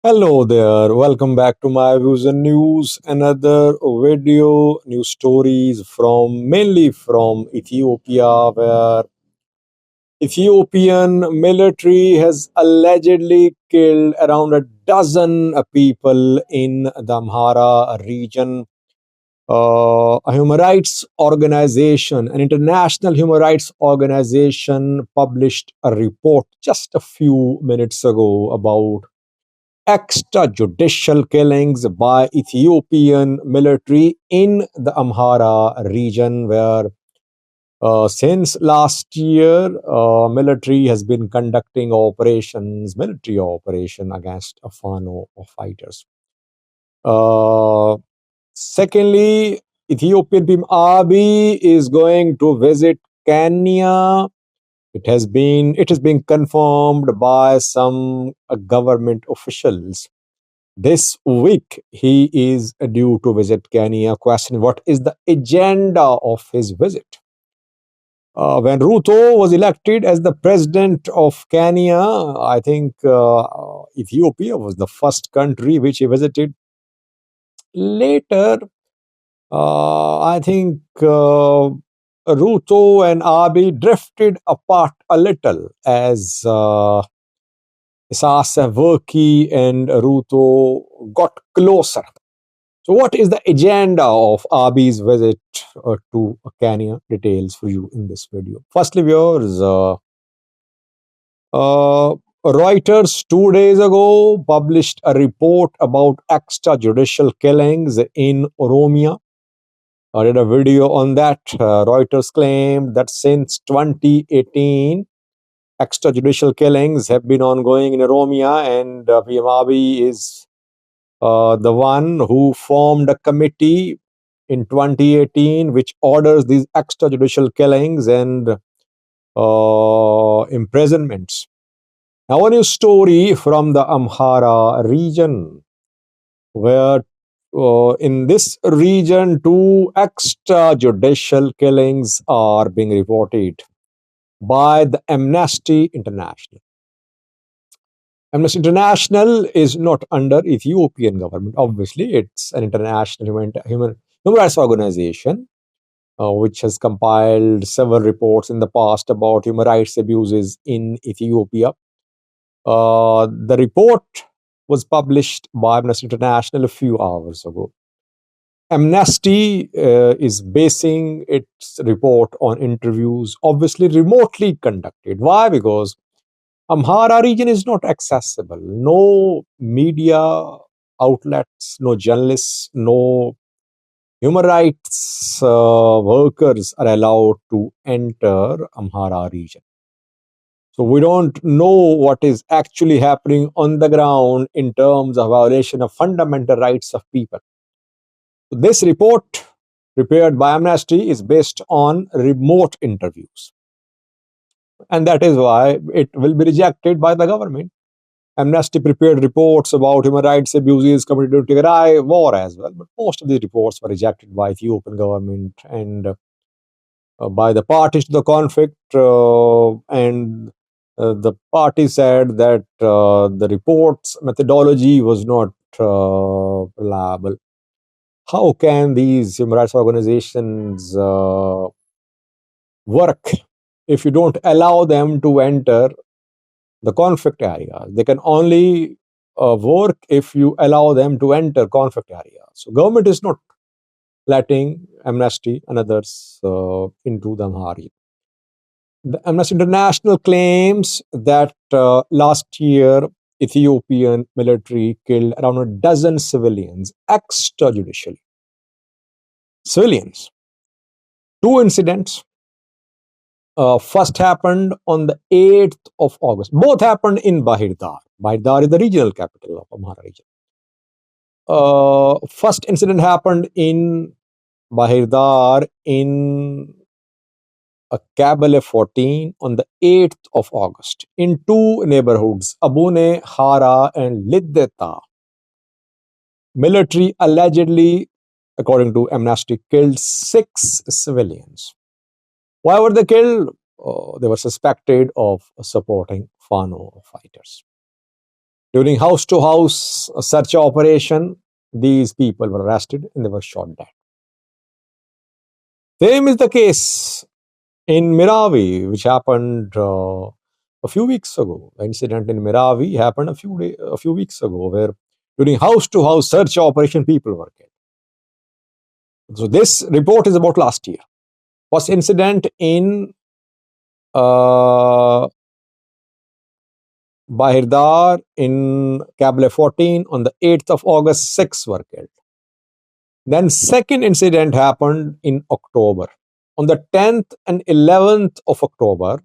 Hello there, welcome back to my views and news. Another video, news stories from mainly from Ethiopia, where Ethiopian military has allegedly killed around a dozen people in the Amhara region. A human rights organization, an international human rights organization, published a report just a few minutes ago about extrajudicial killings by Ethiopian military in the Amhara region, where since last year, military has been conducting military operation against Afano fighters. Uh, Secondly, Ethiopian PM Abiy is going to visit Kenya. It has been confirmed by some government officials. This week, he is due to visit Kenya. Question: what is the agenda of his visit? When Ruto was elected as the president of Kenya, I think Ethiopia was the first country which he visited. Later, I think Ruto and Abiy drifted apart a little as Isaias Afwerki and Ruto got closer. So, what is the agenda of Abiy's visit to Kenya? Details for you in this video. Firstly, viewers, uh, Reuters 2 days ago published a report about extrajudicial killings in Oromia. I did a video on that. Reuters claimed that since 2018, extrajudicial killings have been ongoing in Oromia, and PM Abiy is the one who formed a committee in 2018 which orders these extrajudicial killings and imprisonments. Now, a new story from the Amhara region, where in this region, two extrajudicial killings are being reported by the Amnesty International. Amnesty International is not under Ethiopian government. Obviously, it's an international human rights organization which has compiled several reports in the past about human rights abuses in Ethiopia. The report was published by Amnesty International a few hours ago. Amnesty is basing its report on interviews, obviously remotely conducted. Why? Because Amhara region is not accessible. No media outlets, no journalists, no human rights workers are allowed to enter Amhara region. So we don't know what is actually happening on the ground in terms of violation of fundamental rights of people. This report prepared by Amnesty is based on remote interviews. And that is why it will be rejected by the government. Amnesty prepared reports about human rights abuses committed during Tigray war as well, but most of these reports were rejected by Ethiopian government and by the parties to the conflict. And the party said that the report's methodology was not reliable. How can these human rights organizations work if you don't allow them to enter the conflict areas? They can only work if you allow them to enter conflict areas. So government is not letting Amnesty and others into the Amhara. The Amnesty International claims that last year Ethiopian military killed around a dozen civilians extrajudicially. Civilians. Two incidents. First happened on the 8th of August. Both happened in Bahirdar. Bahirdar is the regional capital of Amhara region. First incident happened in Bahirdar in Kabale 14 on the 8th of August in two neighborhoods, Abune, Hara, and Liddeta. Military allegedly, according to Amnesty, killed 6 civilians. Why were they killed? They were suspected of supporting Fano fighters. During house to house search operation, these people were arrested and they were shot dead. Same is the case in Miravi, which happened a few weeks ago. The incident in Miravi happened a few weeks ago, where during house to house search operation, people were killed. So this report is about last year. First incident in Bahirdar in Kable 14 on the 8th of August, 6 were killed. Then second incident happened in October. On the 10th and 11th of October,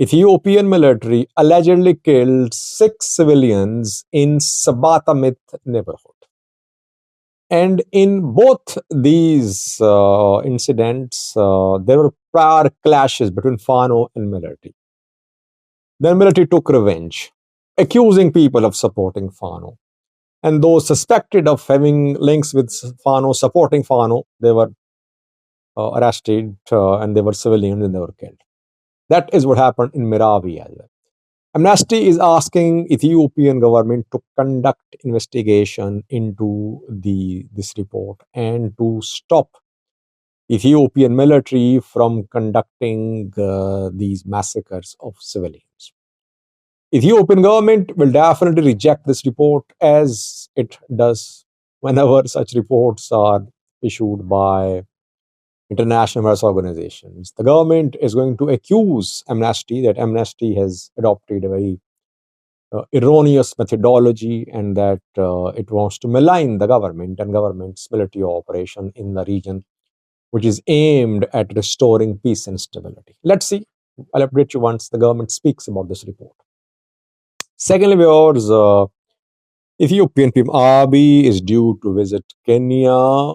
Ethiopian military allegedly killed 6 civilians in Sabatamit neighborhood. And in both these incidents, there were prior clashes between Fano and military. The military took revenge, accusing people of supporting Fano. And those suspected of having links with Fano, supporting Fano, they were arrested and they were civilians and they were killed. That is what happened in Meravi as well. Amnesty is asking Ethiopian government to conduct investigation into this report and to stop Ethiopian military from conducting these massacres of civilians. Ethiopian government will definitely reject this report, as it does whenever such reports are issued by international rights organizations. The government is going to accuse Amnesty that Amnesty has adopted a very erroneous methodology and that it wants to malign the government and government's military operation in the region, which is aimed at restoring peace and stability. Let's see. I'll update you once the government speaks about this report. Secondly, viewers, Ethiopian PM Abiy is due to visit Kenya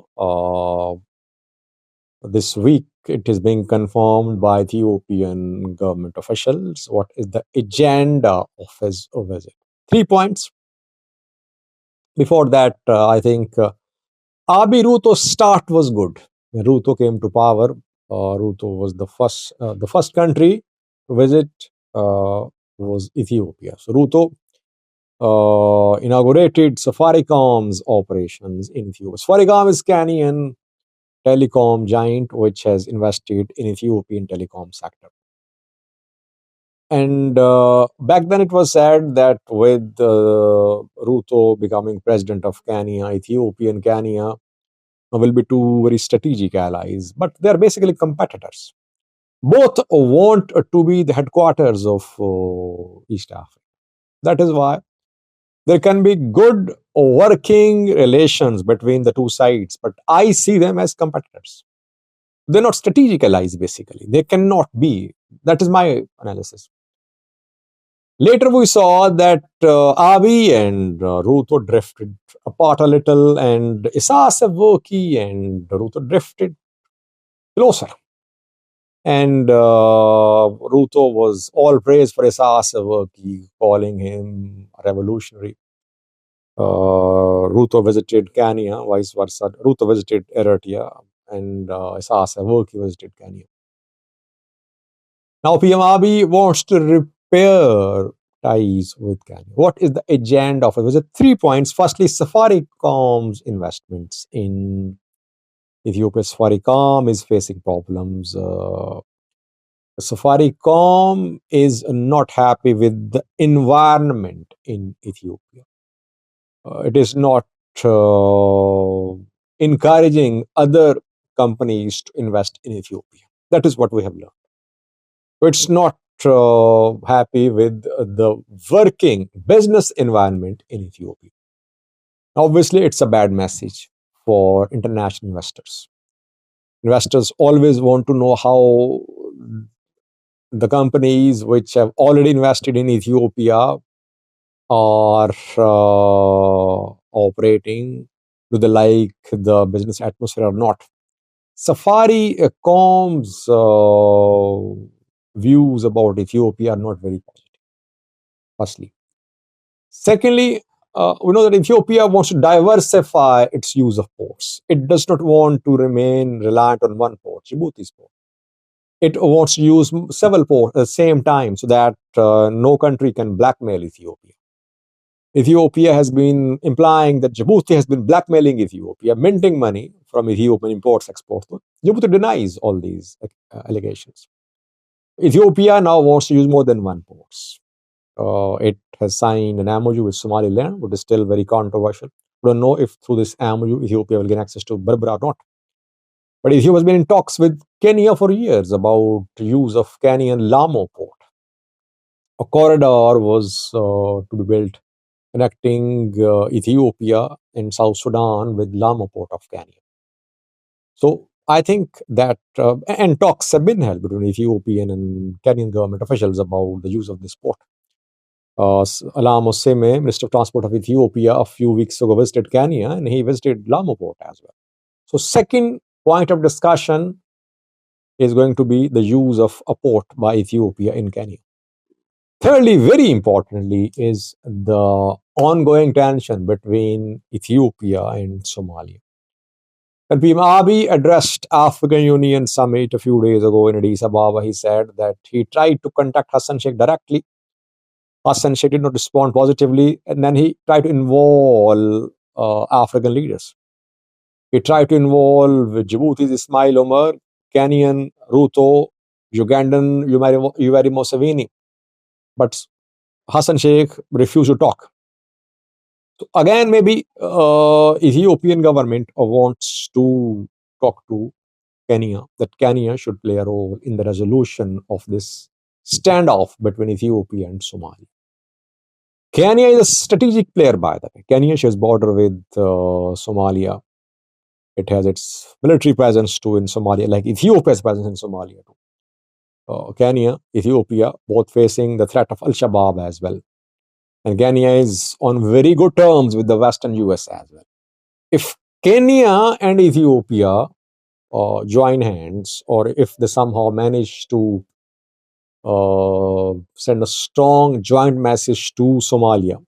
this week. It is being confirmed by Ethiopian government officials. What is the agenda of his visit? 3 points. Before that, I think Abiy Ruto's start was good. When Ruto came to power, Ruto was the first country to visit was Ethiopia. So Ruto inaugurated Safaricom's operations in Ethiopia. Safaricom is Kenyan telecom giant which has invested in Ethiopian telecom sector. And back then it was said that with Ruto becoming president of Kenya, Ethiopia and Kenya will be two very strategic allies, but they're basically competitors. Both want to be the headquarters of East Africa. That is why there can be good working relations between the two sides, but I see them as competitors. They're not strategic allies, basically. They cannot be. That is my analysis. Later, we saw that Abiy and Ruto drifted apart a little, and Isaias Afwerki and Ruto drifted closer. And Ruto was all praise for Isaias Afwerki, calling him a revolutionary. Ruto visited Kenya, vice versa. Ruto visited Eritrea, and Isaias Afwerki visited Kenya. Now, PM Abiy wants to repair ties with Kenya. What is the agenda of it? Was it 3 points? Firstly, Safaricom's investments in Ethiopia. Safaricom is facing problems. Safaricom is not happy with the environment in Ethiopia. It is not encouraging other companies to invest in Ethiopia. That is what we have learned. It's not happy with the working business environment in Ethiopia. Obviously, it's a bad message for international investors. Investors always want to know how the companies which have already invested in Ethiopia are operating. Do they like the business atmosphere or not? Safaricom's views about Ethiopia are not very positive, firstly. Secondly, we know that Ethiopia wants to diversify its use of ports. It does not want to remain reliant on one port, Djibouti's port. It wants to use several ports at the same time so that no country can blackmail Ethiopia. Ethiopia has been implying that Djibouti has been blackmailing Ethiopia, minting money from Ethiopian imports, exports. Djibouti denies all these allegations. Ethiopia now wants to use more than one ports. It has signed an MOU with Somaliland, but is still very controversial. We don't know if through this MOU Ethiopia will gain access to Berbera or not. But Ethiopia has been in talks with Kenya for years about use of Kenyan Lamu port. A corridor was to be built connecting Ethiopia and South Sudan with Lamu port of Kenya. So I think that, and talks have been held between Ethiopian and Kenyan government officials about the use of this port. Alamo Seme, Minister of Transport of Ethiopia, a few weeks ago visited Kenya and he visited Lamu port as well. So second point of discussion is going to be the use of a port by Ethiopia in Kenya. Thirdly, very importantly, is the ongoing tension between Ethiopia and Somalia. When PM Abiy addressed African Union summit a few days ago in Addis Ababa, he said that he tried to contact Hassan Sheikh directly. Hassan Sheikh did not respond positively, and then he tried to involve African leaders. He tried to involve Djibouti's Ismail Omar, Kenyan Ruto, Ugandan Yoweri Museveni. But Hassan Sheikh refused to talk. So again, maybe Ethiopian government wants to talk to Kenya, that Kenya should play a role in the resolution of this standoff between Ethiopia and Somalia. Kenya is a strategic player, by the way. Kenya shares border with Somalia. It has its military presence too in Somalia, like Ethiopia's presence in Somalia too. Kenya, Ethiopia, both facing the threat of Al-Shabaab as well. And Kenya is on very good terms with the Western US as well. If Kenya and Ethiopia join hands, or if they somehow manage to send a strong joint message to Somalia,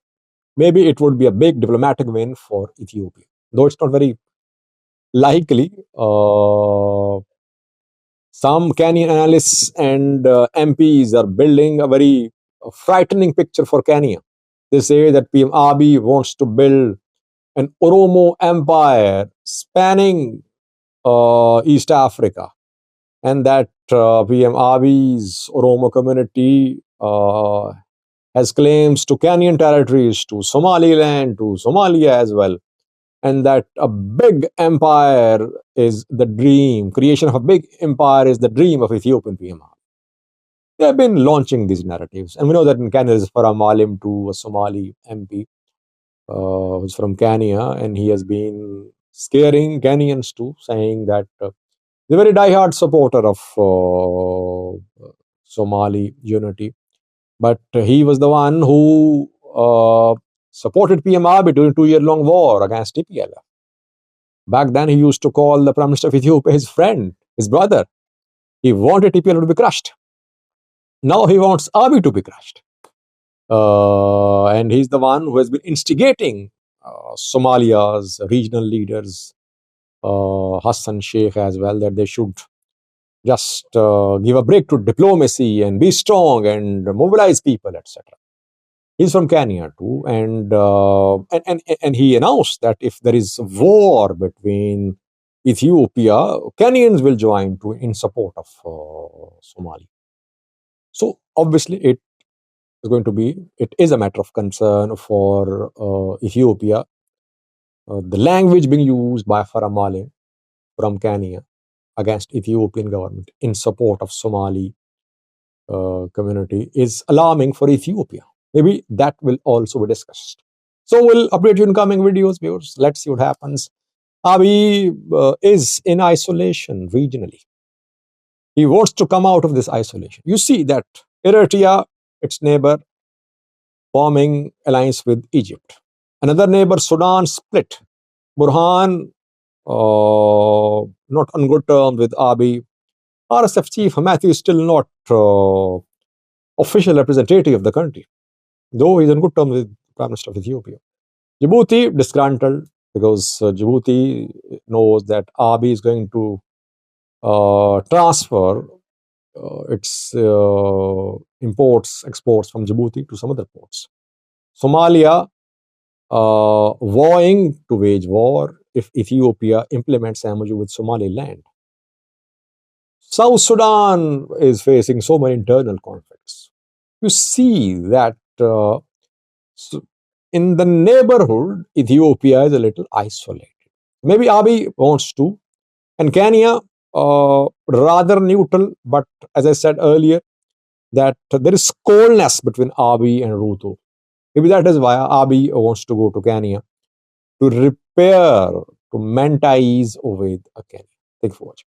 maybe it would be a big diplomatic win for Ethiopia. Though it's not very likely. Some Kenyan analysts and MPs are building a very frightening picture for Kenya. They say that PM Abiy wants to build an Oromo empire spanning East Africa, and that PM Abiy's Oromo community has claims to Kenyan territories, to Somaliland, to Somalia as well, and that a big empire is the dream. Creation of a big empire is the dream of Ethiopian PM. They have been launching these narratives, and we know that in Kenya there's Farah Malim, too, a Somali MP who's from Kenya, and he has been scaring Kenyans too, saying that he's a very diehard supporter of Somali unity. But he was the one who supported PM Abiy during a 2-year-long war against TPLF. Back then, he used to call the Prime Minister of Ethiopia his friend, his brother. He wanted TPLF to be crushed. Now he wants Abiy to be crushed. And he's the one who has been instigating Somalia's regional leaders, Hassan Sheikh as well, that they should just give a break to diplomacy and be strong and mobilize people, etc. He's from Kenya too, and he announced that if there is a war between Ethiopia, Kenyans will join in support of Somalia. So obviously, it is a matter of concern for Ethiopia. The language being used by Farah Malim from Kenya against Ethiopian government in support of Somali community is alarming for Ethiopia. Maybe that will also be discussed. So we'll update you in coming videos, viewers. Let's see what happens. Abiy is in isolation regionally. He wants to come out of this isolation. You see that Eritrea, its neighbor, forming alliance with Egypt. Another neighbor, Sudan, split. Burhan, not on good terms with Abiy. RSF chief Hamathi is still not official representative of the country, though he's on good terms with Prime Minister of Ethiopia. Djibouti, disgruntled, because Djibouti knows that Abiy is going to transfer its imports, exports from Djibouti to some other ports. Somalia vying to wage war if Ethiopia implements MOU with Somaliland. South Sudan is facing so many internal conflicts. You see that in the neighborhood, Ethiopia is a little isolated. Maybe Abiy wants to, and Kenya, rather neutral, but as I said earlier, that there is coldness between Abiy and Ruto. Maybe that is why Abiy wants to go to Kenya to repair, to mend ties with Kenya. Thank you for watching.